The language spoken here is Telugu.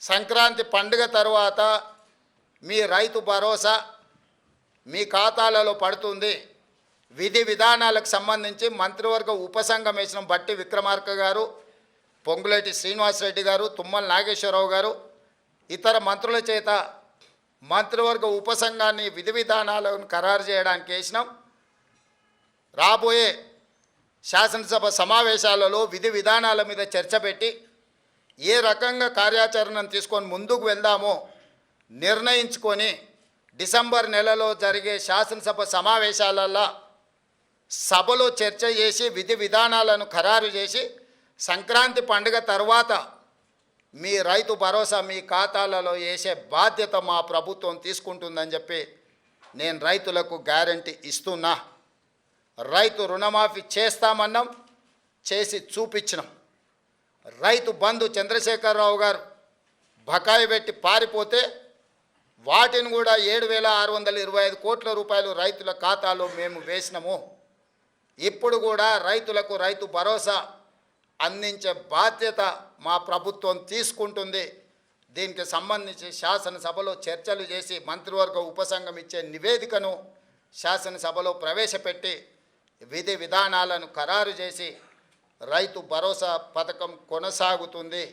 సంక్రాంతి పండుగ తర్వాత మీ రైతు భరోసా మీ ఖాతాలలో పడుతుంది. విధి విధానాలకు సంబంధించి మంత్రివర్గ ఉపసంఘం వేసిన బట్టి విక్రమార్క గారు, పొంగులేటి శ్రీనివాసరెడ్డి గారు, తుమ్మల నాగేశ్వరరావు గారు ఇతర మంత్రుల చేత మంత్రివర్గ ఉపసంఘాన్ని విధి విధానాలను ఖరారు చేయడానికి వేసినాం. రాబోయే శాసనసభ సమావేశాలలో విధి విధానాల మీద చర్చ పెట్టి ఏ రకంగా కార్యాచరణను తీసుకొని ముందుకు వెళ్దామో నిర్ణయించుకొని డిసెంబర్ నెలలో జరిగే శాసనసభ సమావేశాలలో సభలో చర్చ చేసి విధి విధానాలను ఖరారు చేసి సంక్రాంతి పండుగ తర్వాత మీ రైతు భరోసా మీ ఖాతాలలో వేసే బాధ్యత మా ప్రభుత్వం తీసుకుంటుందని చెప్పి నేను రైతులకు గ్యారంటీ ఇస్తున్నా. రైతు రుణమాఫీ చేస్తామన్నాం, చేసి చూపించినాం. రైతు బంధు చంద్రశేఖరరావు గారు బకాయి పెట్టి పారిపోతే వాటిని కూడా 7,625 కోట్ల రూపాయలు రైతుల ఖాతాలో మేము వేసినాము. ఇప్పుడు కూడా రైతులకు రైతు భరోసా అందించే బాధ్యత మా ప్రభుత్వం తీసుకుంటుంది. దీనికి సంబంధించి శాసనసభలో చర్చలు చేసి మంత్రివర్గ ఉపసంఘం ఇచ్చే నివేదికను శాసనసభలో ప్రవేశపెట్టి విధి విధానాలను ఖరారు చేసి రైతు భరోసా పథకం కొనసాగుతుంది.